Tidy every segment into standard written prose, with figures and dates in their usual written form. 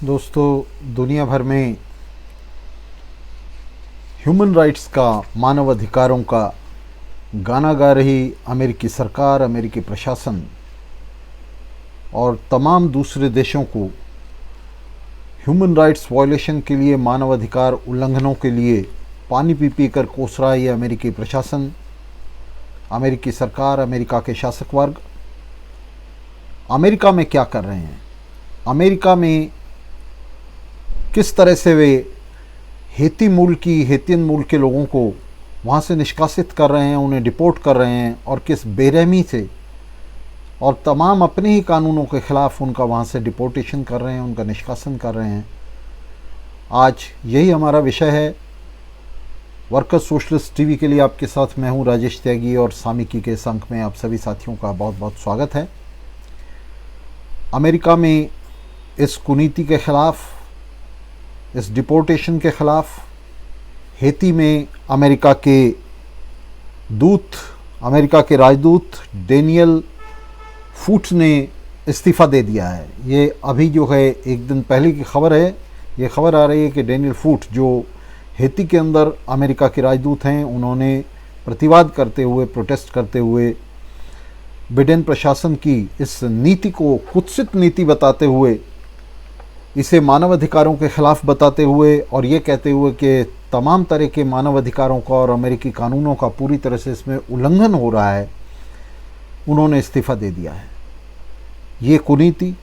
दोस्तों, दुनिया भर में ह्यूमन राइट्स का, मानव अधिकारों का गाना गा रही अमेरिकी सरकार, अमेरिकी प्रशासन और तमाम दूसरे देशों को ह्यूमन राइट्स वायलेशन के लिए, मानव अधिकार उल्लंघनों के लिए पानी पी पी कर कोस रहा है ये अमेरिकी प्रशासन, अमेरिकी सरकार, अमेरिका के शासक वर्ग। अमेरिका में क्या कर रहे हैं? अमेरिका में किस तरह से वे हेतियन मूल के लोगों को वहाँ से निष्कासित कर रहे हैं, उन्हें डिपोर्ट कर रहे हैं और किस बेरहमी से और तमाम अपने ही कानूनों के ख़िलाफ़ उनका वहाँ से डिपोर्टेशन कर रहे हैं, उनका निष्कासन कर रहे हैं। आज यही हमारा विषय है। वर्कर्स सोशलिस्ट टीवी के लिए आपके साथ मैं हूँ राजेश त्यागी और सामयिकी के इस अंक में आप सभी साथियों का बहुत बहुत स्वागत है। अमेरिका में इस कुनीति के ख़िलाफ़, इस डिपोर्टेशन के ख़िलाफ़ हेती में अमेरिका के राजदूत डेनियल फूट ने इस्तीफ़ा दे दिया है। ये अभी जो है एक दिन पहले की खबर है। ये खबर आ रही है कि डेनियल फूट जो हेती के अंदर अमेरिका के राजदूत हैं, उन्होंने प्रतिवाद करते हुए, प्रोटेस्ट करते हुए बिडेन प्रशासन की इस नीति को कुत्सित नीति बताते हुए, इसे मानव अधिकारों के ख़िलाफ़ बताते हुए और ये कहते हुए कि तमाम तरह के मानव अधिकारों का और अमेरिकी कानूनों का पूरी तरह से इसमें उल्लंघन हो रहा है, उन्होंने इस्तीफ़ा दे दिया है। ये कुनीति,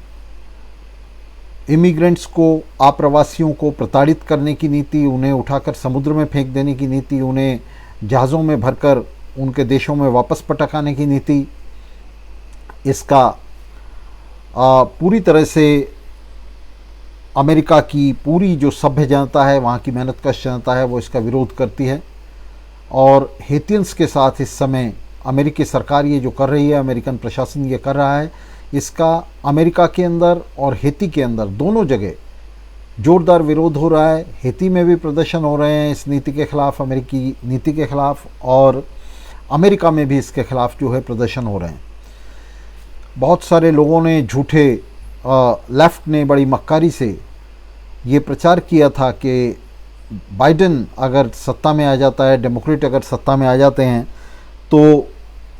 इमिग्रेंट्स को, आप्रवासियों को प्रताड़ित करने की नीति, उन्हें उठाकर समुद्र में फेंक देने की नीति, उन्हें जहाज़ों में भरकर उनके देशों में वापस पटकाने की नीति, इसका पूरी तरह से अमेरिका की पूरी जो सभ्य जनता है, वहाँ की मेहनतकश जनता है, वो इसका विरोध करती है। और हेतियंस के साथ इस समय अमेरिकी सरकार ये जो कर रही है, अमेरिकन प्रशासन ये कर रहा है, इसका अमेरिका के अंदर और हेती के अंदर दोनों जगह जोरदार विरोध हो रहा है। हेती में भी प्रदर्शन हो रहे हैं इस नीति के ख़िलाफ़, अमेरिकी नीति के ख़िलाफ़, और अमेरिका में भी इसके ख़िलाफ़ जो है प्रदर्शन हो रहे हैं। बहुत सारे लोगों ने, झूठे लेफ़्ट ने बड़ी मक्कारी से ये प्रचार किया था कि बाइडेन अगर सत्ता में आ जाता है, डेमोक्रेट अगर सत्ता में आ जाते हैं, तो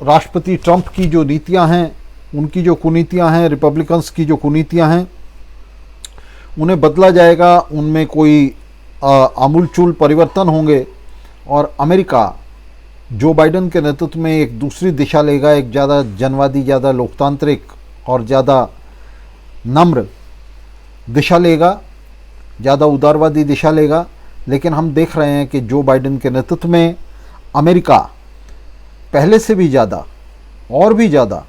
राष्ट्रपति ट्रंप की जो नीतियां हैं, उनकी जो कुनीतियां हैं, रिपब्लिकन्स की जो कुनीतियां हैं, उन्हें बदला जाएगा, उनमें कोई आमूलचूल परिवर्तन होंगे और अमेरिका जो बाइडेन के नेतृत्व में एक दूसरी दिशा लेगा, एक ज़्यादा जनवादी, ज़्यादा लोकतांत्रिक और ज़्यादा नम्र दिशा लेगा, ज़्यादा उदारवादी दिशा लेगा। लेकिन हम देख रहे हैं कि जो बाइडेन के नेतृत्व में अमेरिका पहले से भी ज़्यादा और भी ज़्यादा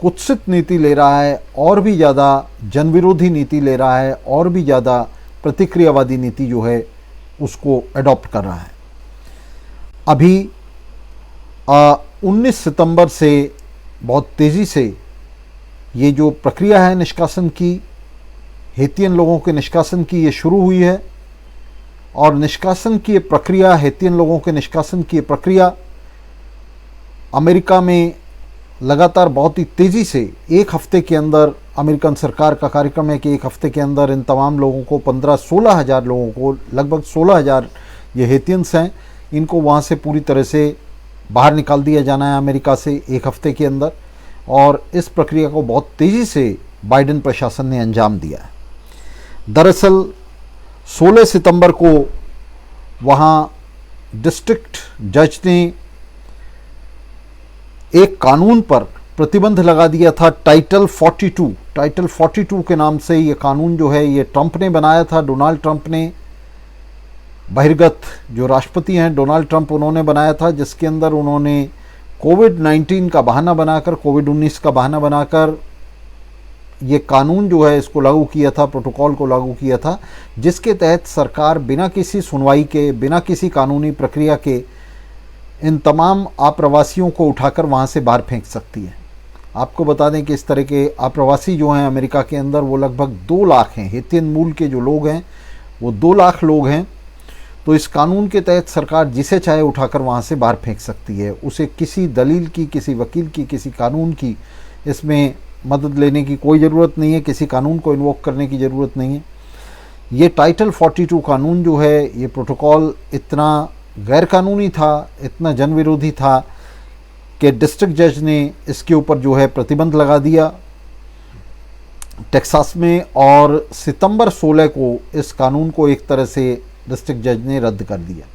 कुत्सित नीति ले रहा है, और भी ज़्यादा जनविरोधी नीति ले रहा है, और भी ज़्यादा प्रतिक्रियावादी नीति जो है उसको अडॉप्ट कर रहा है। अभी 19 सितंबर से बहुत तेज़ी से ये जो प्रक्रिया है निष्कासन की, हेतियन लोगों के निष्कासन की, ये शुरू हुई है। और निष्कासन की ये प्रक्रिया, हेतियन लोगों के निष्कासन की ये प्रक्रिया अमेरिका में लगातार बहुत ही तेज़ी से, एक हफ़्ते के अंदर अमेरिकन सरकार का कार्यक्रम है कि एक हफ़्ते के अंदर इन तमाम लोगों को 15-16 हज़ार लोगों को, लगभग 16 हज़ार ये हेतियंस हैं, इनको वहाँ से पूरी तरह से बाहर निकाल दिया जाना है अमेरिका से एक हफ़्ते के अंदर। और इस प्रक्रिया को बहुत तेज़ी से बाइडेन प्रशासन ने अंजाम दिया है। दरअसल 16 सितंबर को वहाँ डिस्ट्रिक्ट जज ने एक कानून पर प्रतिबंध लगा दिया था, टाइटल 42 के नाम से। ये कानून जो है ये ट्रंप ने बनाया था, डोनाल्ड ट्रंप ने, बहिर्गत जो राष्ट्रपति हैं डोनाल्ड ट्रंप, उन्होंने बनाया था, जिसके अंदर उन्होंने कोविड-19 का बहाना बनाकर, कोविड-19 का बहाना बनाकर ये कानून जो है इसको लागू किया था, प्रोटोकॉल को लागू किया था, जिसके तहत सरकार बिना किसी सुनवाई के, बिना किसी कानूनी प्रक्रिया के इन तमाम आप्रवासियों को उठाकर वहाँ से बाहर फेंक सकती है। आपको बता दें कि इस तरह के आप्रवासी जो हैं अमेरिका के अंदर, वो लगभग 2 लाख हैं। हेतियन मूल के जो लोग हैं वो 2 लाख लोग हैं। तो इस कानून के तहत सरकार जिसे चाहे उठाकर वहाँ से बाहर फेंक सकती है। उसे किसी दलील की, किसी वकील की, किसी कानून की इसमें मदद लेने की कोई ज़रूरत नहीं है, किसी कानून को इन्वोक करने की ज़रूरत नहीं है। ये टाइटल 42 कानून जो है, ये प्रोटोकॉल इतना गैर कानूनी था, इतना जन विरोधी था कि डिस्ट्रिक्ट जज ने इसके ऊपर जो है प्रतिबंध लगा दिया टेक्सास में, और सितंबर 16 को इस कानून को एक तरह से डिस्ट्रिक्ट जज ने रद्द कर दिया।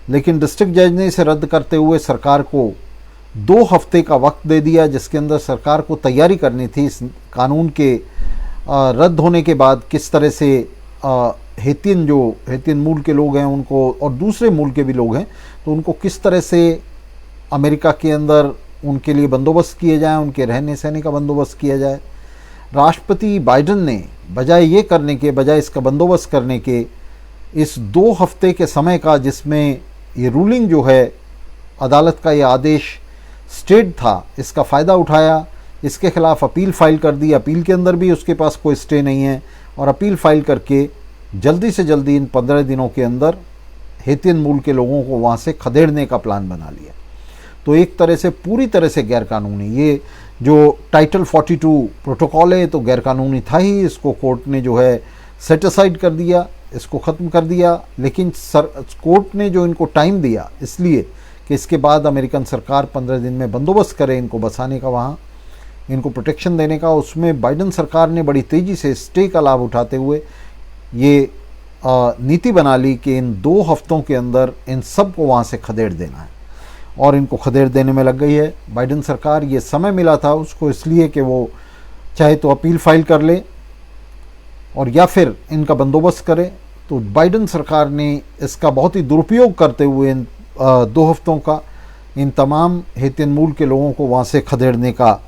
लेकिन डिस्ट्रिक्ट जज ने इसे रद्द करते हुए सरकार को 2 हफ्ते का वक्त दे दिया, जिसके अंदर सरकार को तैयारी करनी थी इस कानून के रद्द होने के बाद किस तरह से हेतियन मूल के लोग हैं उनको, और दूसरे मूल के भी लोग हैं, तो उनको किस तरह से अमेरिका के अंदर उनके लिए बंदोबस्त किए जाए, उनके रहने सहने का बंदोबस्त किया जाए। राष्ट्रपति बाइडेन ने बजाय ये करने के, बजाय इसका बंदोबस्त करने के, इस 2 हफ्ते के समय का जिसमें ये रूलिंग जो है, अदालत का ये आदेश स्टेट था, इसका फ़ायदा उठाया, इसके खिलाफ अपील फाइल कर दी। अपील के अंदर भी उसके पास कोई स्टे नहीं है, और अपील फाइल करके जल्दी से जल्दी इन 15 दिनों के अंदर हेतियन मूल के लोगों को वहाँ से खदेड़ने का प्लान बना लिया। तो एक तरह से पूरी तरह से गैरकानूनी ये जो टाइटल 42 प्रोटोकॉल है तो गैरकानूनी था ही, इसको कोर्ट ने जो है सेट असाइड कर दिया, इसको ख़त्म कर दिया। लेकिन कोर्ट ने जो इनको टाइम दिया इसलिए कि इसके बाद अमेरिकन सरकार 15 दिन में बंदोबस्त करे इनको बसाने का, वहाँ इनको प्रोटेक्शन देने का, उसमें बाइडेन सरकार ने बड़ी तेज़ी से स्टे का लाभ उठाते हुए ये नीति बना ली कि इन 2 हफ्तों के अंदर इन सब को वहाँ से खदेड़ देना है, और इनको खदेड़ देने में लग गई है बाइडेन सरकार। ये समय मिला था उसको इसलिए कि वो चाहे तो अपील फाइल कर ले और या फिर इनका बंदोबस्त करे। तो बाइडेन सरकार ने इसका बहुत ही दुरुपयोग करते हुए इन 2 हफ्तों का इन तमाम हेतियन मूल के लोगों को वहाँ से खदेड़ने का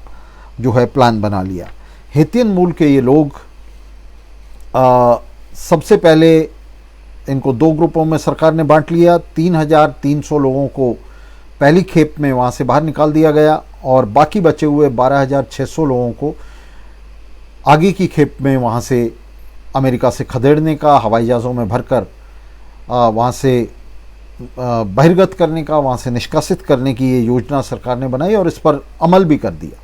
जो है प्लान बना लिया। हेतियन मूल के ये लोग सबसे पहले इनको 2 ग्रुपों में सरकार ने बांट लिया। 3,300 लोगों को पहली खेप में वहाँ से बाहर निकाल दिया गया, और बाकी बचे हुए 12,600 लोगों को आगे की खेप में वहाँ से अमेरिका से खदेड़ने का, हवाई जहाज़ों में भरकर वहाँ से बहिर्गत करने का, वहाँ से निष्कासित करने की ये योजना सरकार ने बनाई और इस पर अमल भी कर दिया।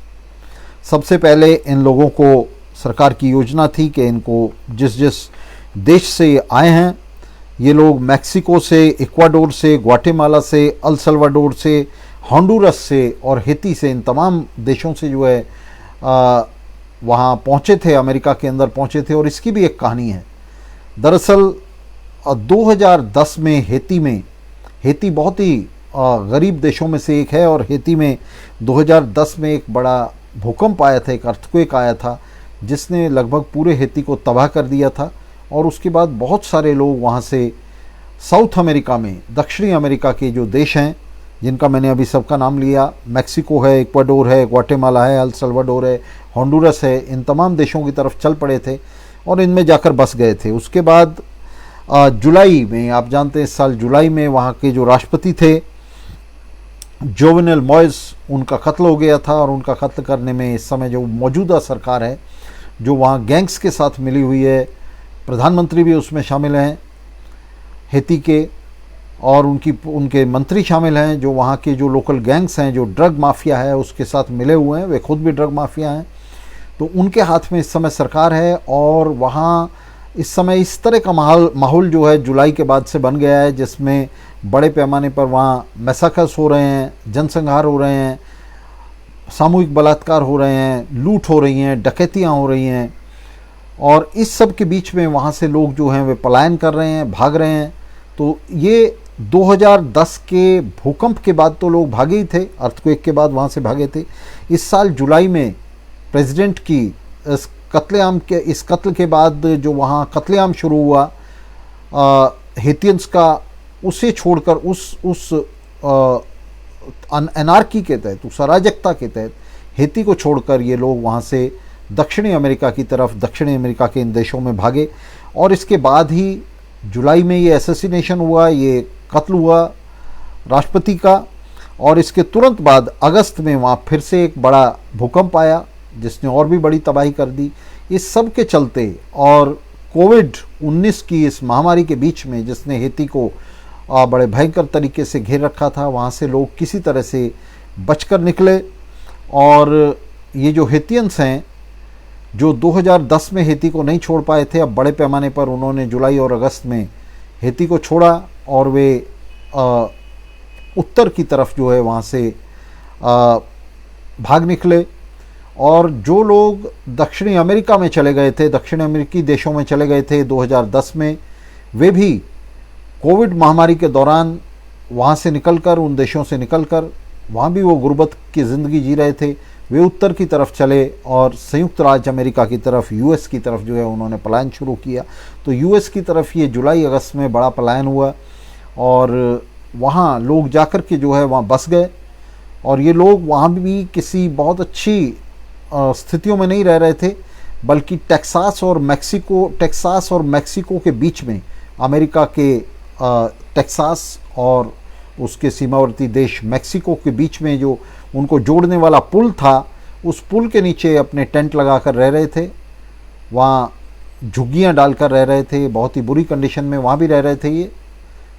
सबसे पहले इन लोगों को सरकार की योजना थी कि इनको जिस जिस देश से आए हैं, ये लोग मैक्सिको से, इक्वाडोर से, ग्वाटेमाला से, अल सल्वाडोर से, होंडुरस से और हेती से, इन तमाम देशों से जो है वहाँ पहुँचे थे, अमेरिका के अंदर पहुँचे थे। और इसकी भी एक कहानी है। दरअसल 2010 में हेती बहुत ही गरीब देशों में से एक है, और हेती में 2010 में एक बड़ा भूकंप आया था, एक अर्थक्वेक आया था जिसने लगभग पूरे हेती को तबाह कर दिया था। और उसके बाद बहुत सारे लोग वहाँ से साउथ अमेरिका में, दक्षिणी अमेरिका के जो देश हैं जिनका मैंने अभी सबका नाम लिया, मैक्सिको है, इक्वाडोर है, ग्वाटेमाला है, अल सल्वाडोर है, होंडुरस है, इन तमाम देशों की तरफ चल पड़े थे और इनमें जाकर बस गए थे। उसके बाद जुलाई में, आप जानते हैं इस साल जुलाई में वहाँ के जो राष्ट्रपति थे जोवेनेल मॉयस, उनका कत्ल हो गया था। और उनका कत्ल करने में इस समय जो मौजूदा सरकार है जो वहाँ गैंग्स के साथ मिली हुई है, प्रधानमंत्री भी उसमें शामिल हैं हेती के, और उनके मंत्री शामिल हैं जो वहाँ के जो लोकल गैंग्स हैं, जो ड्रग माफिया है उसके साथ मिले हुए हैं, वे खुद भी ड्रग माफिया हैं। तो उनके हाथ में इस समय सरकार है, और वहाँ इस समय इस तरह का माहौल जो है जुलाई के बाद से बन गया है जिसमें बड़े पैमाने पर वहाँ मैसाकर्स हो रहे हैं, जनसंहार हो रहे हैं, सामूहिक बलात्कार हो रहे हैं, लूट हो रही हैं, डकैतियाँ हो रही हैं। और इस सब के बीच में वहाँ से लोग जो हैं वे पलायन कर रहे हैं, भाग रहे हैं। तो ये 2010 के भूकंप के बाद तो लोग भागे ही थे, अर्थक्वेक के बाद वहाँ से भागे थे। इस साल जुलाई में प्रेसिडेंट की इस कत्ल के बाद जो वहाँ कत्लेआम शुरू हुआ हेतियंस का, उसे छोड़कर उस एनार्की के तहत, उस अराजकता के तहत हेती को छोड़कर ये लोग वहाँ से दक्षिणी अमेरिका की तरफ, दक्षिणी अमेरिका के इन देशों में भागे। और इसके बाद ही जुलाई में ये असैसिनेशन हुआ, ये कत्ल हुआ राष्ट्रपति का, और इसके तुरंत बाद अगस्त में वहाँ फिर से एक बड़ा भूकंप आया जिसने और भी बड़ी तबाही कर दी। इस सब के चलते और कोविड-19 की इस महामारी के बीच में जिसने हेती को बड़े भयंकर तरीके से घेर रखा था, वहाँ से लोग किसी तरह से बचकर निकले। और ये जो हेतियंस हैं जो 2010 में हेती को नहीं छोड़ पाए थे, अब बड़े पैमाने पर उन्होंने जुलाई और अगस्त में हेती को छोड़ा और वे उत्तर की तरफ जो है वहाँ से भाग निकले। और जो लोग दक्षिणी अमेरिका में चले गए थे, दक्षिण अमेरिकी देशों में चले गए थे 2010 में, वे भी कोविड महामारी के दौरान वहाँ से निकलकर, उन देशों से निकलकर, वहाँ भी वो गुर्बत की ज़िंदगी जी रहे थे, वे उत्तर की तरफ चले और संयुक्त राज्य अमेरिका की तरफ, यूएस की तरफ जो है उन्होंने पलायन शुरू किया। तो यूएस की तरफ ये जुलाई अगस्त में बड़ा पलायन हुआ और वहाँ लोग जाकर के जो है वहाँ बस गए। और ये लोग वहाँ भी किसी बहुत अच्छी स्थितियों में नहीं रह रहे थे, बल्कि टेक्सास और मैक्सिको के बीच में, अमेरिका के टेक्सास और उसके सीमावर्ती देश मैक्सिको के बीच में जो उनको जोड़ने वाला पुल था, उस पुल के नीचे अपने टेंट लगाकर रह रहे थे, वहाँ झुग्गियाँ डालकर रह रहे थे, बहुत ही बुरी कंडीशन में वहाँ भी रह रहे थे ये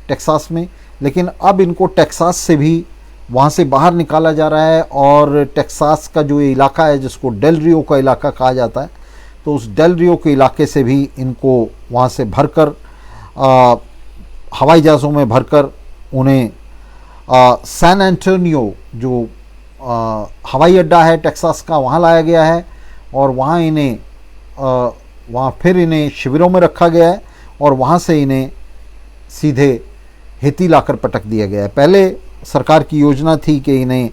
टेक्सास में। लेकिन अब इनको टेक्सास से भी वहाँ से बाहर निकाला जा रहा है और टेक्सास का जो ये इलाका है जिसको डेल रियो का इलाका कहा जाता है, तो उस डेल रियो के इलाके से भी इनको वहाँ से भरकर हवाई जहाज़ों में भरकर उन्हें सैन एंटोनियो जो हवाई अड्डा है टेक्सास का, वहाँ लाया गया है और वहाँ इन्हें वहाँ फिर इन्हें शिविरों में रखा गया है और वहाँ से इन्हें सीधे हेती लाकर पटक दिया गया है। पहले सरकार की योजना थी कि इन्हें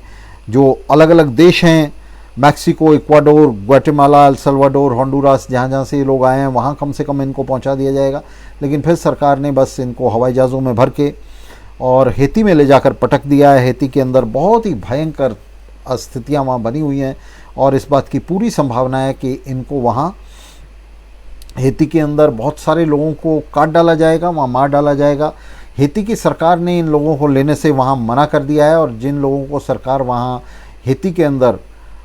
जो अलग अलग देश हैं, Mexico, Ecuador, Guatemala, El Salvador, Honduras, जहाँ जहाँ से ये लोग आए हैं वहाँ कम से कम इनको पहुँचा दिया जाएगा। लेकिन फिर सरकार ने बस इनको हवाई जहाज़ों में भर के और हेती में ले जाकर पटक दिया है। हेती के अंदर बहुत ही भयंकर स्थितियाँ वहाँ बनी हुई हैं और इस बात की पूरी संभावना है कि इनको वहाँ हेती के अंदर बहुत सारे लोगों को काट डाला जाएगा, वहाँ मार डाला जाएगा। हेती की सरकार ने इन लोगों को लेने से वहाँ मना कर दिया है और जिन लोगों को सरकार वहाँ हेती के अंदर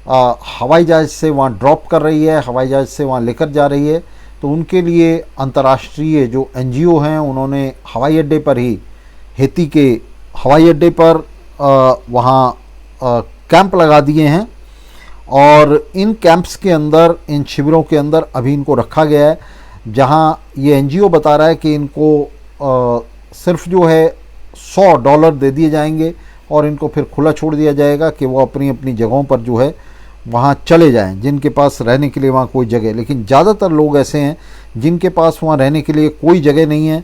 हवाई जहाज़ से वहाँ ड्रॉप कर रही है, हवाई जहाज़ से वहाँ लेकर जा रही है, तो उनके लिए अंतर्राष्ट्रीय जो एनजीओ हैं उन्होंने हवाई अड्डे पर ही, हेती के हवाई अड्डे पर वहाँ कैंप लगा दिए हैं और इन कैंप्स के अंदर, इन शिविरों के अंदर अभी इनको रखा गया है, जहाँ ये एनजीओ बता रहा है कि इनको सिर्फ जो है $100 दे दिए जाएंगे और इनको फिर खुला छोड़ दिया जाएगा कि वो अपनी अपनी जगहों पर जो है वहाँ चले जाएं, जिनके पास रहने के लिए वहाँ कोई जगह। लेकिन ज़्यादातर लोग ऐसे हैं जिनके पास वहाँ रहने के लिए कोई जगह नहीं है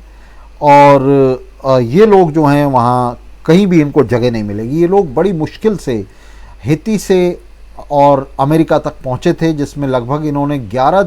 और ये लोग जो हैं वहाँ कहीं भी इनको जगह नहीं मिलेगी। ये लोग बड़ी मुश्किल से हेती से और अमेरिका तक पहुँचे थे, जिसमें लगभग इन्होंने 11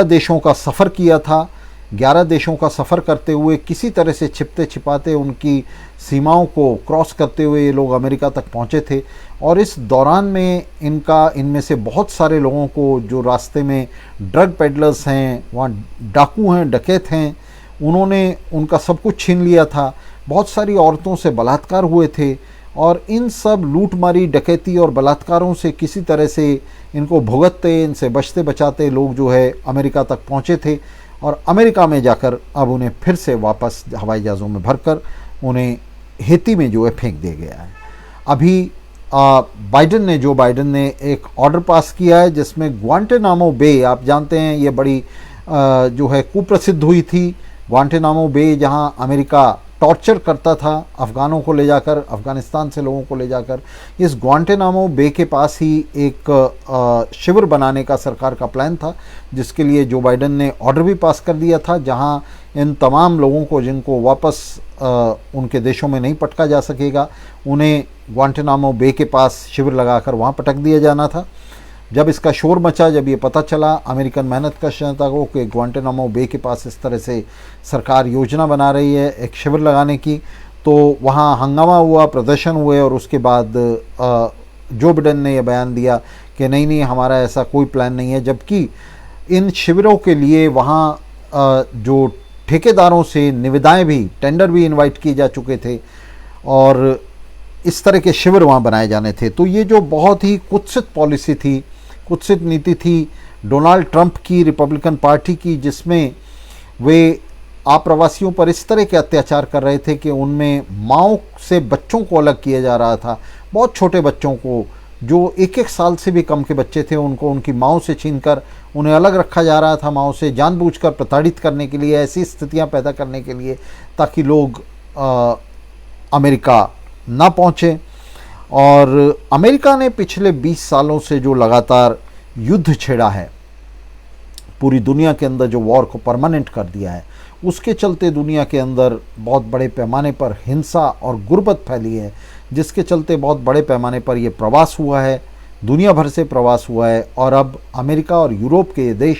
देशों का सफ़र किया था। 11 देशों का सफ़र करते हुए किसी तरह से छिपते छिपाते उनकी सीमाओं को क्रॉस करते हुए ये लोग अमेरिका तक पहुँचे थे। और इस दौरान में इनमें से बहुत सारे लोगों को, जो रास्ते में ड्रग पेडलर्स हैं, वहाँ डाकू हैं, डकैत हैं, उन्होंने उनका सब कुछ छीन लिया था। बहुत सारी औरतों से बलात्कार हुए थे और इन सब लूटमारी, डकैती और बलात्कारों से किसी तरह से इनको भुगतते, इनसे बचते बचाते लोग जो है अमेरिका तक पहुँचे थे और अमेरिका में जाकर अब उन्हें फिर से वापस हवाई जहाज़ों में भरकर उन्हें हेती में जो है फेंक दिया गया है। अभी जो बाइडेन ने एक ऑर्डर पास किया है जिसमें ग्वांटेनामो बे, आप जानते हैं ये बड़ी जो है कुप्रसिद्ध हुई थी। ग्वांटेनामो बे जहां अमेरिका टॉर्चर करता था अफ़गानों को ले जाकर, अफ़गानिस्तान से लोगों को ले जाकर, इस ग्वांटेनामो बे के पास ही एक शिविर बनाने का सरकार का प्लान था, जिसके लिए जो बाइडेन ने ऑर्डर भी पास कर दिया था, जहां इन तमाम लोगों को जिनको वापस उनके देशों में नहीं पटका जा सकेगा, उन्हें ग्वांटेनामो बे के पास शिविर लगाकर वहाँ पटक दिया जाना था। जब इसका शोर मचा, जब ये पता चला अमेरिकन मेहनत कश जनता को कि ग्वांटेनामो बे के पास इस तरह से सरकार योजना बना रही है एक शिविर लगाने की, तो वहाँ हंगामा हुआ, प्रदर्शन हुए और उसके बाद जो बाइडेन ने यह बयान दिया कि नहीं, हमारा ऐसा कोई प्लान नहीं है। जबकि इन शिविरों के लिए वहाँ जो ठेकेदारों से निविदाएं भी, टेंडर भी इनवाइट किए जा चुके थे और इस तरह के शिविर वहाँ बनाए जाने थे। तो ये जो बहुत ही कुत्सित पॉलिसी थी, कुत्सित नीति थी डोनाल्ड ट्रंप की, रिपब्लिकन पार्टी की, जिसमें वे आप्रवासियों पर इस तरह के अत्याचार कर रहे थे कि उनमें माँओं से बच्चों को अलग किया जा रहा था, बहुत छोटे बच्चों को जो एक एक साल से भी कम के बच्चे थे उनको उनकी माँओं से छीनकर उन्हें अलग रखा जा रहा था माँओं से, जानबूझकर प्रताड़ित करने के लिए, ऐसी स्थितियां पैदा करने के लिए ताकि लोग अमेरिका ना पहुँचें। और अमेरिका ने पिछले 20 सालों से जो लगातार युद्ध छेड़ा है, पूरी दुनिया के अंदर जो वॉर को परमानेंट कर दिया है, उसके चलते दुनिया के अंदर बहुत बड़े पैमाने पर हिंसा और गुर्बत फैली है, जिसके चलते बहुत बड़े पैमाने पर ये प्रवास हुआ है, दुनिया भर से प्रवास हुआ है। और अब अमेरिका और यूरोप के देश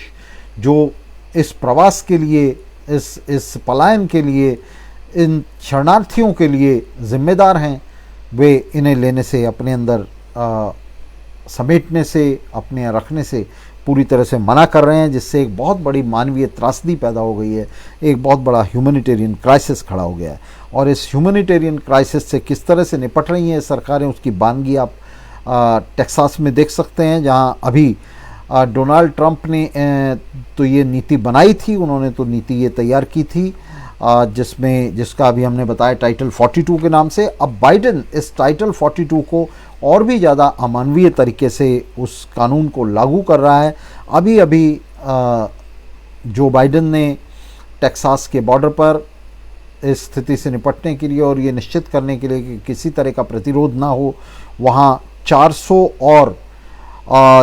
जो इस प्रवास के लिए, इस पलायन के लिए, इन शरणार्थियों के लिए जिम्मेदार हैं, वे इन्हें लेने से, अपने अंदर समेटने से, अपने रखने से पूरी तरह से मना कर रहे हैं, जिससे एक बहुत बड़ी मानवीय त्रासदी पैदा हो गई है, एक बहुत बड़ा ह्यूमैनिटेरियन क्राइसिस खड़ा हो गया है। और इस ह्यूमैनिटेरियन क्राइसिस से किस तरह से निपट रही हैं सरकारें, उसकी बानगी आप टेक्सास में देख सकते हैं, जहां अभी डोनाल्ड ट्रंप ने तो ये नीति बनाई थी, उन्होंने तो नीति ये तैयार की थी जिसका अभी हमने बताया टाइटल 42 के नाम से। अब बाइडेन इस टाइटल 42 को और भी ज़्यादा अमानवीय तरीके से उस कानून को लागू कर रहा है। अभी अभी जो बाइडेन ने टेक्सास के बॉर्डर पर इस स्थिति से निपटने के लिए और ये निश्चित करने के लिए कि किसी तरह का प्रतिरोध ना हो, वहाँ 400 और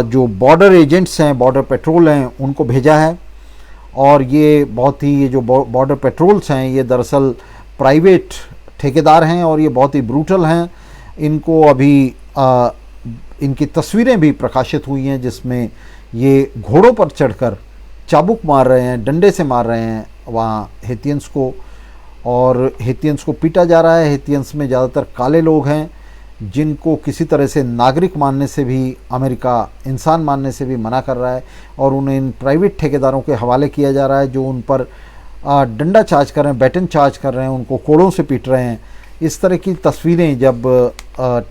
जो बॉर्डर एजेंट्स हैं, बॉर्डर पेट्रोल हैं, उनको भेजा है। और ये बहुत ही, ये जो बॉर्डर पेट्रोल्स हैं, ये दरअसल प्राइवेट ठेकेदार हैं और ये बहुत ही ब्रूटल हैं। इनको अभी इनकी तस्वीरें भी प्रकाशित हुई हैं जिसमें ये घोड़ों पर चढ़कर चाबुक मार रहे हैं, डंडे से मार रहे हैं वहाँ हेतियंस को, और हेतियंस को पीटा जा रहा है। हेतियंस में ज़्यादातर काले लोग हैं जिनको किसी तरह से नागरिक मानने से भी, अमेरिका इंसान मानने से भी मना कर रहा है, और उन्हें इन प्राइवेट ठेकेदारों के हवाले किया जा रहा है जो उन पर डंडा चार्ज कर रहे हैं, बैटन चार्ज कर रहे हैं, उनको कोड़ों से पीट रहे हैं। इस तरह की तस्वीरें जब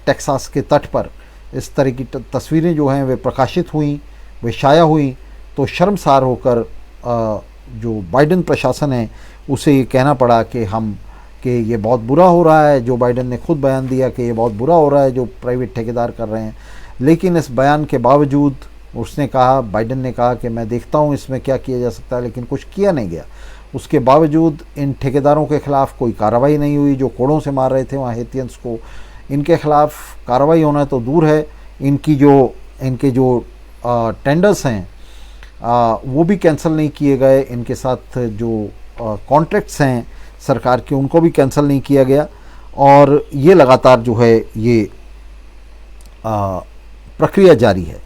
टेक्सास के तट पर इस तरह की तस्वीरें जो हैं वे प्रकाशित हुई, वे शाया हुई, तो शर्मसार होकर जो बाइडेन प्रशासन है उसे ये कहना पड़ा कि ये बहुत बुरा हो रहा है। जो बाइडेन ने खुद बयान दिया कि ये बहुत बुरा हो रहा है जो प्राइवेट ठेकेदार कर रहे हैं। लेकिन इस बयान के बावजूद उसने कहा, बाइडेन ने कहा कि मैं देखता हूँ इसमें क्या किया जा सकता है, लेकिन कुछ किया नहीं गया। उसके बावजूद इन ठेकेदारों के ख़िलाफ़ कोई कार्रवाई नहीं हुई जो कोड़ों से मार रहे थे वहाँ हेतियंस को। इनके ख़िलाफ़ कार्रवाई होना तो दूर है, इनके जो टेंडर्स हैं वो भी कैंसिल नहीं किए गए। इनके साथ जो कॉन्ट्रैक्ट्स हैं सरकार के, उनको भी कैंसिल नहीं किया गया। और ये लगातार जो है ये प्रक्रिया जारी है।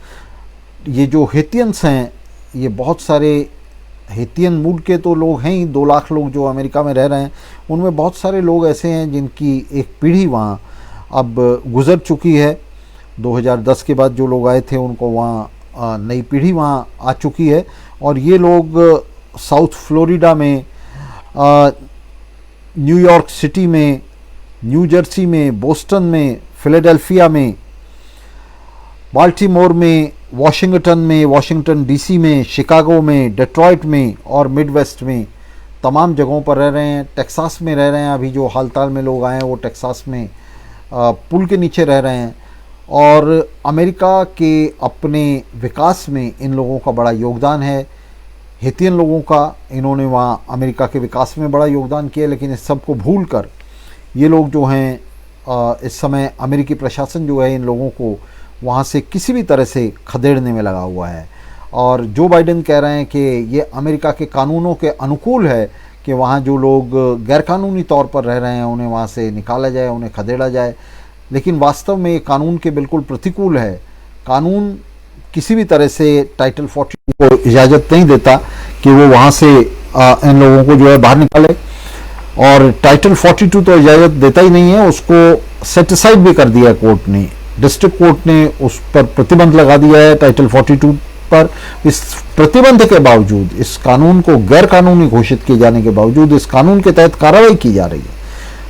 ये जो हेतियंस हैं, ये बहुत सारे हेतियन मूल के तो लोग हैं ही, 2 लाख लोग जो अमेरिका में रह रहे हैं, उनमें बहुत सारे लोग ऐसे हैं जिनकी एक पीढ़ी वहाँ अब गुज़र चुकी है। 2010 के बाद जो लोग आए थे उनको वहाँ नई पीढ़ी वहाँ आ चुकी है। और ये लोग साउथ फ्लोरिडा में, न्यूयॉर्क सिटी में, न्यू जर्सी में, बोस्टन में, फिलाडेल्फिया में, बाल्टीमोर में, वाशिंगटन डीसी में, शिकागो में, डेट्रॉइट में और मिडवेस्ट में तमाम जगहों पर रह रहे हैं। टेक्सास में रह रहे हैं। अभी जो हाल में लोग आए हैं वो टेक्सास में पुल के नीचे रह रहे हैं। और अमेरिका के अपने विकास में इन लोगों का बड़ा योगदान है, हेतियन लोगों का। इन्होंने वहाँ अमेरिका के विकास में बड़ा योगदान किया। लेकिन इस सब को भूल कर ये लोग जो हैं, इस समय अमेरिकी प्रशासन जो है इन लोगों को वहाँ से किसी भी तरह से खदेड़ने में लगा हुआ है। और जो बाइडेन कह रहे हैं कि ये अमेरिका के कानूनों के अनुकूल है कि वहाँ जो लोग गैरकानूनी तौर पर रह रहे हैं उन्हें वहाँ से निकाला जाए, उन्हें खदेड़ा जाए। लेकिन वास्तव में ये कानून के बिल्कुल प्रतिकूल है। कानून किसी भी तरह से टाइटल 42 को इजाज़त नहीं देता कि वो वहाँ से इन लोगों को जो है बाहर निकाले। और टाइटल 42 तो इजाज़त देता ही नहीं है, उसको सेट असाइड भी कर दिया कोर्ट ने। डिस्ट्रिक्ट कोर्ट ने उस पर प्रतिबंध लगा दिया है टाइटल 42 पर। इस प्रतिबंध के बावजूद, इस कानून को गैर कानूनी घोषित किए जाने के बावजूद इस कानून के तहत कार्रवाई की जा रही है।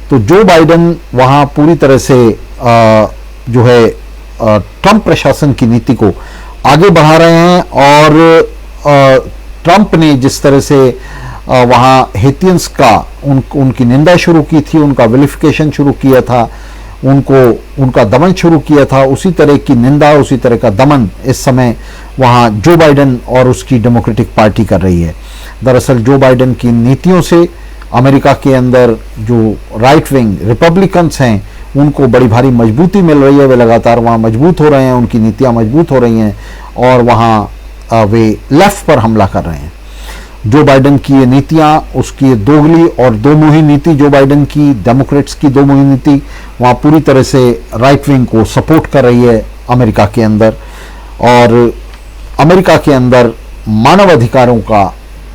तो जो बाइडेन वहाँ पूरी तरह से जो है ट्रंप प्रशासन की नीति को आगे बढ़ा रहे हैं। और ट्रंप ने जिस तरह से वहाँ हेतियंस का उनकी निंदा शुरू की थी, उनका विलिफिकेशन शुरू किया था, उनका दमन शुरू किया था, उसी तरह की निंदा, उसी तरह का दमन इस समय वहाँ जो बाइडेन और उसकी डेमोक्रेटिक पार्टी कर रही है। दरअसल जो बाइडेन की नीतियों से अमेरिका के अंदर जो राइट विंग रिपब्लिकन्स हैं उनको बड़ी भारी मजबूती मिल रही है, वे लगातार वहाँ मजबूत हो रहे हैं, उनकी नीतियाँ मजबूत हो रही हैं और वहाँ वे लेफ्ट पर हमला कर रहे हैं। जो बाइडेन की ये नीतियाँ, उसकी दोगली और दोमुही नीति, जो बाइडेन की डेमोक्रेट्स की दोमुही नीति वहाँ पूरी तरह से राइट विंग को सपोर्ट कर रही है अमेरिका के अंदर। और अमेरिका के अंदर मानव अधिकारों का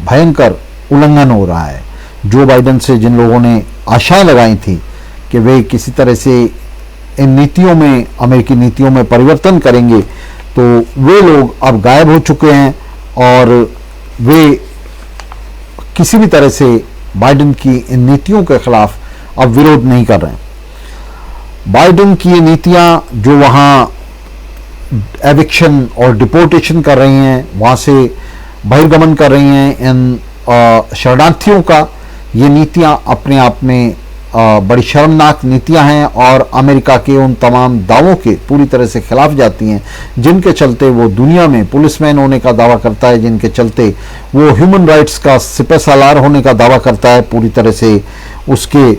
भयंकर उल्लंघन हो रहा है। जो बाइडेन से जिन लोगों ने आशाएं लगाई थी कि वे किसी तरह से इन नीतियों में, अमेरिकी नीतियों में परिवर्तन करेंगे, तो वे लोग अब गायब हो चुके हैं और वे किसी भी तरह से बाइडेन की इन नीतियों के खिलाफ अब विरोध नहीं कर रहे हैं। बाइडेन की ये नीतियां जो वहाँ एविक्शन और डिपोर्टेशन कर रही हैं, वहाँ से बहिर्गमन कर रही हैं इन शरणार्थियों का, ये नीतियां अपने आप में बड़ी शर्मनाक नीतियां हैं और अमेरिका के उन तमाम दावों के पूरी तरह से खिलाफ जाती हैं जिनके चलते वो दुनिया में पुलिसमैन होने का दावा करता है, जिनके चलते वो ह्यूमन राइट्स का सिपहसालार होने का दावा करता है, पूरी तरह से उसके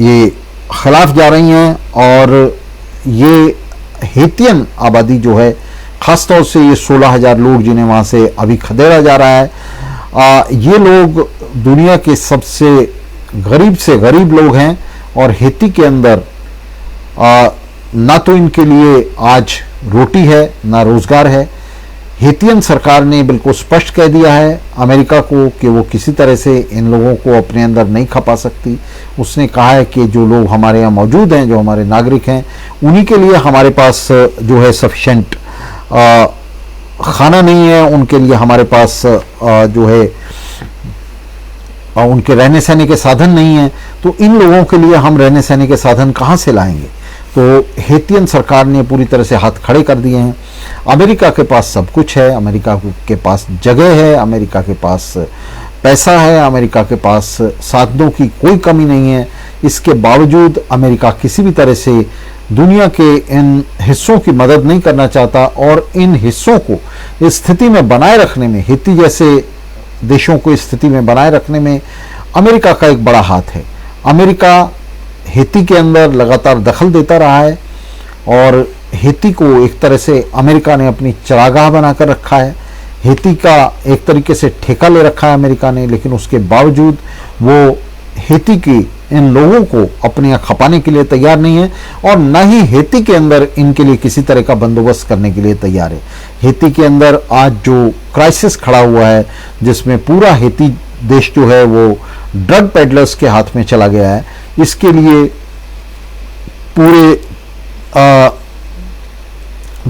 ये खिलाफ जा रही हैं। और ये हेतियन आबादी जो है, ख़ासतौर से ये 16,000 लोग जिन्हें वहाँ से अभी खदेड़ा जा रहा है, ये लोग दुनिया के सबसे गरीब से गरीब लोग हैं और हेती के अंदर ना तो इनके लिए आज रोटी है ना रोज़गार है। हेतियन सरकार ने बिल्कुल स्पष्ट कह दिया है अमेरिका को कि वो किसी तरह से इन लोगों को अपने अंदर नहीं खपा सकती। उसने कहा है कि जो लोग हमारे यहाँ मौजूद हैं, जो हमारे नागरिक हैं, उन्हीं के लिए हमारे पास जो है सफिशेंट खाना नहीं है, उनके लिए हमारे पास जो है उनके रहने सहने के साधन नहीं है, तो इन लोगों के लिए हम रहने सहने के साधन कहाँ से लाएंगे। तो हेतियन सरकार ने पूरी तरह से हाथ खड़े कर दिए हैं। अमेरिका के पास सब कुछ है, अमेरिका के पास जगह है, अमेरिका के पास पैसा है, अमेरिका के पास साधनों की कोई कमी नहीं है। इसके बावजूद अमेरिका किसी भी तरह से दुनिया के इन हिस्सों की मदद नहीं करना चाहता और इन हिस्सों को इस स्थिति में बनाए रखने में, हेती जैसे देशों को इस स्थिति में बनाए रखने में अमेरिका का एक बड़ा हाथ है। अमेरिका हेती के अंदर लगातार दखल देता रहा है और हेती को एक तरह से अमेरिका ने अपनी चरागाह बनाकर रखा है। हेती का एक तरीके से ठेका ले रखा है अमेरिका ने, लेकिन उसके बावजूद वो हेती की इन लोगों को अपने यहाँ खपाने के लिए तैयार नहीं है और न ही हेती के अंदर इनके लिए किसी तरह का बंदोबस्त करने के लिए तैयार है। हेती के अंदर आज जो क्राइसिस खड़ा हुआ है, जिसमें पूरा हेती देश जो है वो ड्रग पेडलर्स के हाथ में चला गया है, इसके लिए पूरे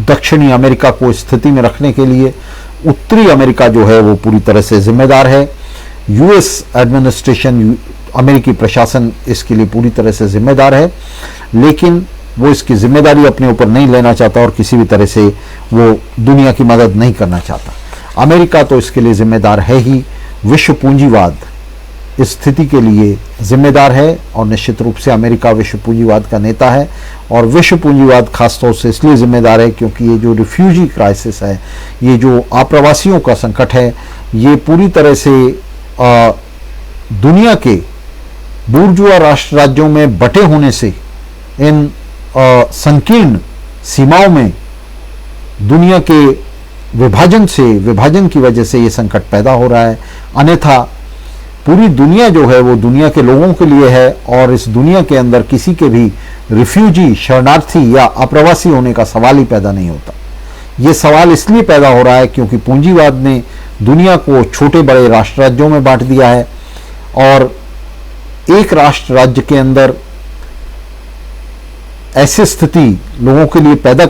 दक्षिणी अमेरिका को स्थिति में रखने के लिए उत्तरी अमेरिका जो है वो पूरी तरह से जिम्मेदार है। यूएस एडमिनिस्ट्रेशन, अमेरिकी प्रशासन इसके लिए पूरी तरह से जिम्मेदार है, लेकिन वो इसकी जिम्मेदारी अपने ऊपर नहीं लेना चाहता और किसी भी तरह से वो दुनिया की मदद नहीं करना चाहता। अमेरिका तो इसके लिए जिम्मेदार है ही, विश्व पूंजीवाद इस स्थिति के लिए जिम्मेदार है और निश्चित रूप से अमेरिका विश्व पूंजीवाद का नेता है और विश्व पूंजीवाद खासतौर से इसलिए जिम्मेदार है क्योंकि ये जो रिफ्यूजी क्राइसिस है, ये जो आप्रवासियों का संकट है, ये पूरी तरह से दुनिया के बूर्जुआ राष्ट्र राज्यों में बटे होने से, इन संकीर्ण सीमाओं में दुनिया के विभाजन की वजह से ये संकट पैदा हो रहा है। अन्यथा पूरी दुनिया जो है वो दुनिया के लोगों के लिए है और इस दुनिया के अंदर किसी के भी रिफ्यूजी, शरणार्थी या अप्रवासी होने का सवाल ही पैदा नहीं होता। ये सवाल इसलिए पैदा हो रहा है क्योंकि पूंजीवाद ने दुनिया को छोटे बड़े राष्ट्र राज्यों में बांट दिया है और एक राष्ट्र राज्य के अंदर ऐसी स्थिति लोगों के लिए पैदा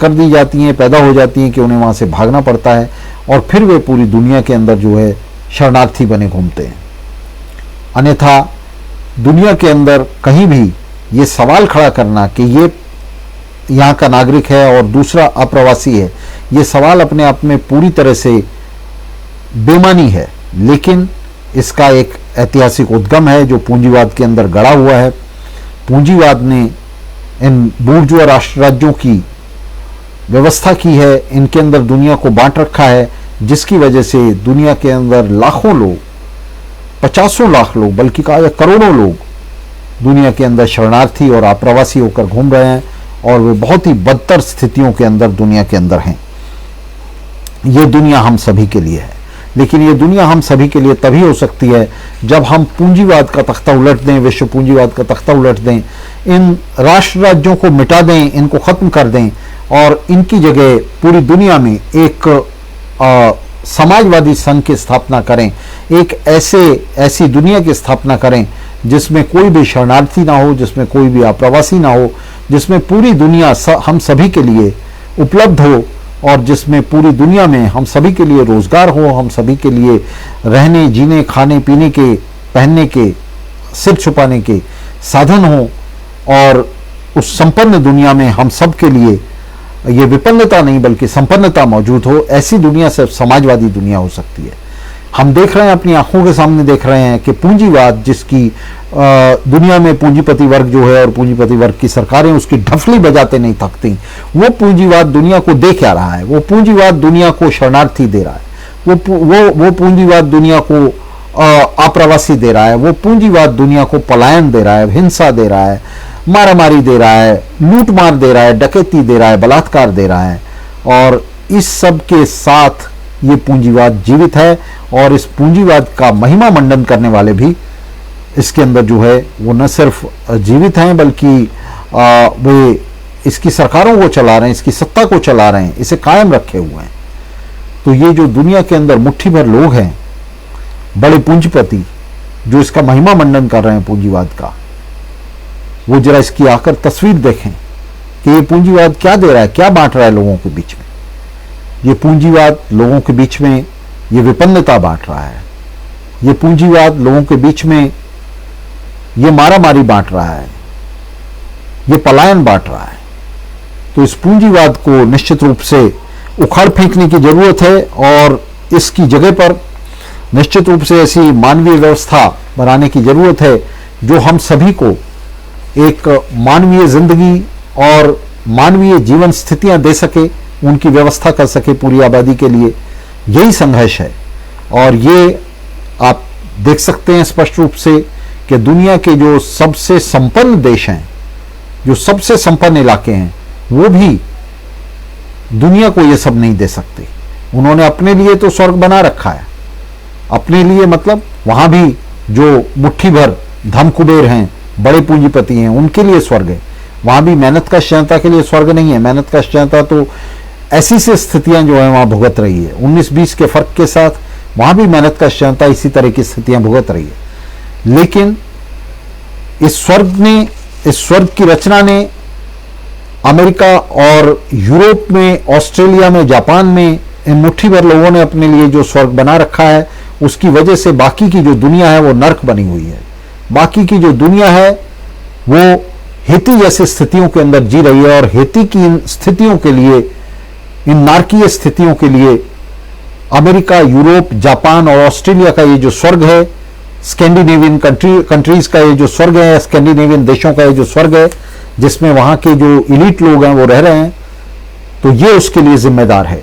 हो जाती हैं कि उन्हें वहां से भागना पड़ता है और फिर वे पूरी दुनिया के अंदर जो है शरणार्थी बने घूमते हैं। अन्यथा दुनिया के अंदर कहीं भी ये सवाल खड़ा करना कि ये यहाँ का नागरिक है और दूसरा अप्रवासी है, ये सवाल अपने आप में पूरी तरह से बेमानी है, लेकिन इसका एक ऐतिहासिक उद्गम है जो पूंजीवाद के अंदर गड़ा हुआ है। पूंजीवाद ने इन बूर्जुआ राष्ट्र राज्यों की व्यवस्था की है, इनके अंदर दुनिया को बांट रखा है, जिसकी वजह से दुनिया के अंदर लाखों लोग, 50 लाख लोग, बल्कि कहा जाए करोड़ों लोग दुनिया के अंदर शरणार्थी और आप्रवासी होकर घूम रहे हैं और वे बहुत ही बदतर स्थितियों के अंदर दुनिया के अंदर हैं। ये दुनिया हम सभी के लिए है, लेकिन ये दुनिया हम सभी के लिए तभी हो सकती है जब हम पूंजीवाद का तख्ता उलट दें, विश्व पूंजीवाद का तख्ता उलट दें, इन राष्ट्र राज्यों को मिटा दें, इनको खत्म कर दें और इनकी जगह पूरी दुनिया में एक समाजवादी संघ की स्थापना करें, एक ऐसी दुनिया की स्थापना करें जिसमें कोई भी शरणार्थी ना हो, जिसमें कोई भी आप्रवासी ना हो, जिसमें पूरी दुनिया हम सभी के लिए उपलब्ध हो और जिसमें पूरी दुनिया में हम सभी के लिए रोजगार हो, हम सभी के लिए रहने, जीने, खाने, पीने के, पहनने के, सिर छुपाने के साधन हो और उस संपन्न दुनिया में हम सब के लिए ये विपन्नता नहीं बल्कि संपन्नता मौजूद हो। ऐसी दुनिया सिर्फ समाजवादी दुनिया हो सकती है। हम देख रहे हैं, अपनी आंखों के सामने देख रहे हैं कि पूंजीवाद, जिसकी दुनिया में पूंजीपति वर्ग जो है और पूंजीपति वर्ग की सरकारें उसकी ढफली बजाते नहीं थकती, वो पूंजीवाद दुनिया को दे क्या रहा है? वो पूंजीवाद दुनिया को शरणार्थी दे रहा है, वो पूंजीवाद दुनिया को आप्रवासी दे रहा है, वो पूंजीवाद दुनिया को पलायन दे रहा है, हिंसा दे रहा है, मारामारी दे रहा है, लूट मार दे रहा है, डकैती दे रहा है, बलात्कार दे रहा है। और इस सब के साथ ये पूंजीवाद जीवित है और इस पूंजीवाद का महिमा मंडन करने वाले भी इसके अंदर जो है वो न सिर्फ जीवित हैं बल्कि वे इसकी सरकारों को चला रहे हैं, इसकी सत्ता को चला रहे हैं, इसे कायम रखे हुए हैं। तो ये जो दुनिया के अंदर मुट्ठी भर लोग हैं, बड़े पूंजीपति जो इसका महिमा मंडन कर रहे हैं पूंजीवाद का, वो जरा इसकी आकर तस्वीर देखें कि ये पूंजीवाद क्या दे रहा है, क्या बांट रहा है लोगों के बीच में। ये पूंजीवाद लोगों के बीच में ये विपन्नता बांट रहा है, ये पूंजीवाद लोगों के बीच में ये मारामारी बांट रहा है, ये पलायन बांट रहा है। तो इस पूंजीवाद को निश्चित रूप से उखाड़ फेंकने की जरूरत है और इसकी जगह पर निश्चित रूप से ऐसी मानवीय व्यवस्था बनाने की जरूरत है जो हम सभी को एक मानवीय जिंदगी और मानवीय जीवन स्थितियां दे सके, उनकी व्यवस्था कर सके पूरी आबादी के लिए। यही संघर्ष है और ये आप देख सकते हैं स्पष्ट रूप से कि दुनिया के जो सबसे संपन्न देश हैं, जो सबसे संपन्न इलाके हैं, वो भी दुनिया को ये सब नहीं दे सकते। उन्होंने अपने लिए तो स्वर्ग बना रखा है, अपने लिए मतलब वहां भी जो मुट्ठी भर धन कुबेर हैं, बड़े पूंजीपति हैं, उनके लिए स्वर्ग है। वहां भी मेहनत का जनता के लिए स्वर्ग नहीं है। मेहनत का जनता तो ऐसी से स्थितियां जो है वहां भुगत रही है। 19-20 के फर्क के साथ वहां भी मेहनत का जनता इसी तरह की स्थितियां भुगत रही है। लेकिन इस स्वर्ग की रचना ने अमेरिका और यूरोप में, ऑस्ट्रेलिया में, जापान में इन मुट्ठी भर लोगों ने अपने लिए जो स्वर्ग बना रखा है, उसकी वजह से बाकी की जो दुनिया है वो नर्क बनी हुई है। बाकी की जो दुनिया है वो हेती जैसी स्थितियों के अंदर जी रही है और हेती की इन स्थितियों के लिए, इन नारकीय स्थितियों के लिए अमेरिका, यूरोप, जापान और ऑस्ट्रेलिया का ये जो स्वर्ग है, स्कैंडिनेवियन कंट्रीज का ये जो स्वर्ग है, स्कैंडिनेवियन देशों का ये जो स्वर्ग है, जिसमें वहां के जो इलीट लोग हैं वो रह रहे हैं, तो ये उसके लिए जिम्मेदार है।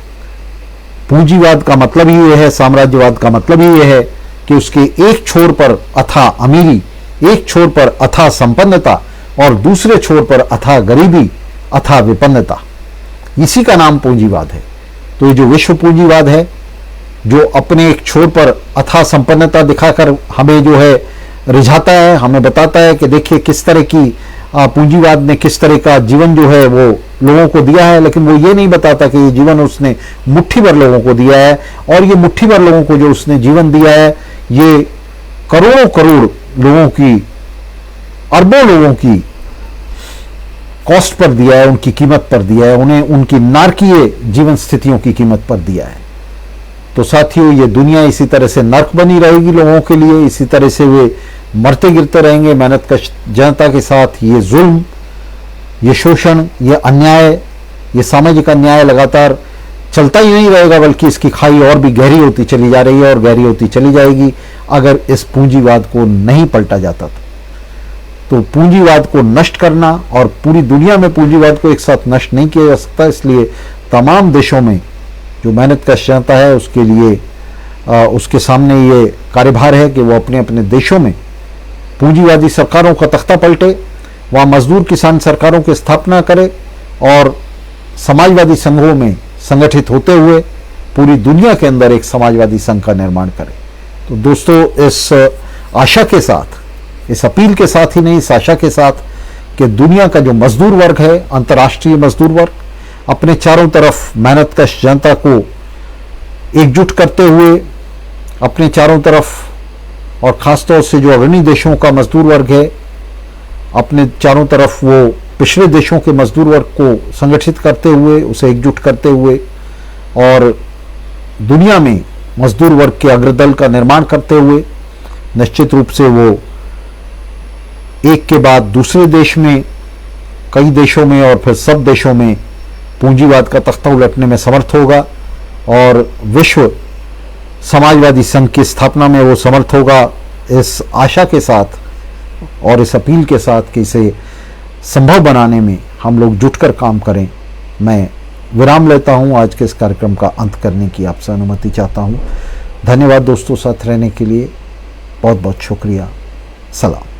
पूंजीवाद का मतलब ही ये है, साम्राज्यवाद का मतलब ही ये है कि उसके एक छोर पर अथाह अमीरी, एक छोर पर अथाह संपन्नता और दूसरे छोर पर अथाह गरीबी, अथाह विपन्नता। इसी का नाम पूंजीवाद है। तो ये जो विश्व पूंजीवाद है, जो अपने एक छोर पर अथाह संपन्नता दिखाकर हमें जो है रिझाता है, हमें बताता है कि देखिए किस तरह की पूंजीवाद ने किस तरह का जीवन जो है वो लोगों को दिया है, लेकिन वो ये नहीं बताता कि ये जीवन उसने मुट्ठी भर लोगों को दिया है और ये मुट्ठी भर लोगों को जो उसने जीवन दिया है, ये करोड़ों करोड़ लोगों की, अरबों लोगों की कॉस्ट पर दिया है, उनकी कीमत पर दिया है, उन्हें उनकी नारकीय जीवन स्थितियों की कीमत पर दिया है। तो साथियों, ये दुनिया इसी तरह से नर्क बनी रहेगी लोगों के लिए, इसी तरह से वे मरते गिरते रहेंगे मेहनत का जनता के साथ। ये जुल्म, ये शोषण, ये अन्याय, ये सामाजिक अन्याय लगातार चलता ही नहीं रहेगा, बल्कि इसकी खाई और भी गहरी होती चली जा रही है और गहरी होती चली जाएगी अगर इस पूंजीवाद को नहीं पलटा जाता तो पूंजीवाद को नष्ट करना, और पूरी दुनिया में पूंजीवाद को एक साथ नष्ट नहीं किया जा सकता, इसलिए तमाम देशों में जो मेहनत कश जनता है उसके लिए उसके सामने ये कार्यभार है कि वो अपने अपने देशों में पूंजीवादी सरकारों का तख्ता पलटे, वहाँ मजदूर किसान सरकारों की स्थापना करे और समाजवादी संघों में संगठित होते हुए पूरी दुनिया के अंदर एक समाजवादी संघ का निर्माण करे। तो दोस्तों, इस आशा के साथ, इस अपील के साथ ही नहीं, इस आशा के साथ कि दुनिया का जो मजदूर वर्ग है, अंतर्राष्ट्रीय मजदूर वर्ग, अपने चारों तरफ मेहनतकश जनता को एकजुट करते हुए अपने चारों तरफ, और ख़ासतौर से जो अग्रणी देशों का मजदूर वर्ग है, अपने चारों तरफ वो पिछड़े देशों के मजदूर वर्ग को संगठित करते हुए, उसे एकजुट करते हुए और दुनिया में मजदूर वर्ग के अग्रदल का निर्माण करते हुए निश्चित रूप से वो एक के बाद दूसरे देश में, कई देशों में और फिर सब देशों में पूंजीवाद का तख्ता उलटने में समर्थ होगा और विश्व समाजवादी संघ की स्थापना में वो समर्थ होगा। इस आशा के साथ और इस अपील के साथ कि इसे संभव बनाने में हम लोग जुटकर काम करें, मैं विराम लेता हूं। आज के इस कार्यक्रम का अंत करने की आपसे अनुमति चाहता हूं। धन्यवाद दोस्तों, साथ रहने के लिए बहुत बहुत शुक्रिया। सलाम।